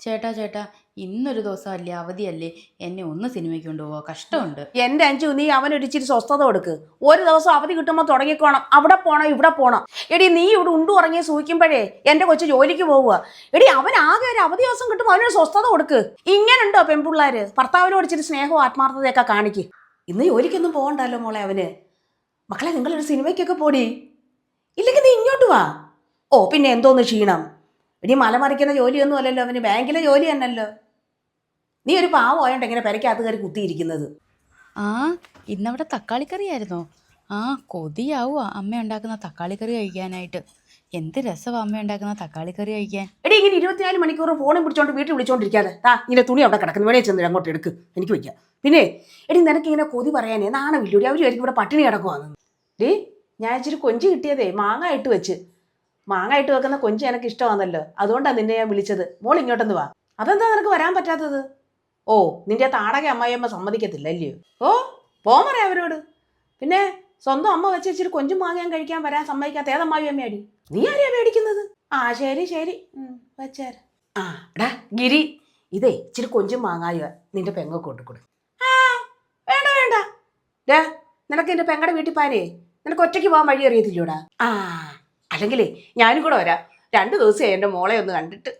ചേട്ടാ ചേട്ടാ, ഇന്നൊരു ദിവസമല്ലേ, അവധിയല്ലേ, എന്നെ ഒന്ന് സിനിമയ്ക്ക് കൊണ്ടുപോവാ, കഷ്ടമുണ്ട്. എൻ്റെ അഞ്ചു, നീ അവനൊരിച്ചിരി സ്വസ്ഥത കൊടുക്ക്. ഒരു ദിവസം അവധി കിട്ടുമ്പോൾ തുടങ്ങിക്കോണം, അവിടെ പോണം ഇവിടെ പോണം. എടി നീ ഇവിടെ ഉണ്ടു ഉറങ്ങി സൂഹിക്കുമ്പോഴേ എൻ്റെ കൊച്ചു ജോലിക്ക് പോവുക. എടി അവൻ ആകെ ഒരു അവധി ദിവസം കിട്ടുമ്പോൾ അവനൊരു സ്വസ്ഥത കൊടുക്ക്. ഇങ്ങനുണ്ടോ പെൺപിള്ളേര്? ഭർത്താവിനോട് ഇച്ചിരി സ്നേഹവും ആത്മാർത്ഥതയൊക്കെ കാണിക്ക്. ഇന്ന് ജോലിക്കൊന്നും പോകണ്ടല്ലോ മോളെ അവന്. മക്കളെ, നിങ്ങളൊരു സിനിമയ്ക്കൊക്കെ പോടി. ഇല്ലെങ്കിൽ നീ ഇങ്ങോട്ട് വാ. ഓ പിന്നെ എന്തോന്ന് ക്ഷീണം. എടി മലമറിക്കുന്ന ജോലിയൊന്നും അല്ലല്ലോ അവന്, ബാങ്കിലെ ജോലി തന്നെയല്ലോ. നീ ഒരു പാവം ആയോണ്ട് എങ്ങനെ പെരക്കകത്ത് കയറി കുത്തിയിരിക്കുന്നത്? ആ, ഇന്നവിടെ തക്കാളിക്കറിയായിരുന്നോ? ആ, കൊതിയാവുക അമ്മ ഉണ്ടാക്കുന്ന തക്കാളിക്കറി കഴിക്കാനായിട്ട്. എന്ത് രസമാണ് അമ്മ ഉണ്ടാക്കുന്ന തക്കാളിക്കറി കഴിക്കാൻ. എടി ഇങ്ങനെ 24 മണിക്കൂർ ഫോണും പിടിച്ചോണ്ട് വീട്ടിൽ വിളിച്ചോണ്ടിരിക്കാതെ ഇങ്ങനെ തുണി അവിടെ കിടക്കുന്നു, വേണേ ചെന്ന് അങ്ങോട്ട് എടുക്ക്, എനിക്ക് വയ്ക്കാം. പിന്നെ എടി നിനക്ക് ഇങ്ങനെ കൊതി പറയാനേ നാണമില്ലൂടി. അവരും ഇവിടെ പട്ടിണി കിടക്കുവാന്ന്. ഡീ, ഞാൻ ഇച്ചിരി കൊഞ്ച് കിട്ടിയതേ മാങ്ങ ഇട്ട് വെച്ച്. മാങ്ങ ഇട്ട് വെക്കുന്ന കൊഞ്ച് എനിക്ക് ഇഷ്ടമാണല്ലോ, അതുകൊണ്ടാണ് നിന്നെ ഞാൻ വിളിച്ചത്. മോൾ ഇങ്ങോട്ടൊന്ന് വാ. അതെന്താ നിനക്ക് വരാൻ പറ്റാത്തത്? ഓ, നിന്റെ താടക അമ്മായിയമ്മ സമ്മതിക്കത്തില്ല അല്ലയോ? ഓ, പോകാൻ പറയാം അവരോട്. പിന്നെ സ്വന്തം അമ്മ വെച്ച് ഇച്ചിരി കൊഞ്ചും മാങ്ങാൻ കഴിക്കാൻ വരാൻ സമ്മതിക്കാത്ത ഏതമ്മായി അമ്മയാടി? നീ ആരെയാ മേടിക്കുന്നത്? ആ ശരി ശരി, വെച്ചേര. ആ എടാ ഗിരി, ഇതേ ഇച്ചിരി കൊഞ്ചും മാങ്ങായുക നിന്റെ പെങ്ങ കൊണ്ടുകൊടു. ആ വേണ്ട വേണ്ട. ഡേ, നിനക്ക് എൻ്റെ പെങ്ങടെ വീട്ടിൽ പോയാലേ നിനക്ക് ഒറ്റയ്ക്ക് പോകാൻ വഴി അറിയത്തില്ലൂടാ. ആ, അല്ലെങ്കിലേ ഞാനും കൂടെ വരാം. 2 ദിവസമായി എൻ്റെ മോളെ ഒന്ന് കണ്ടിട്ട്.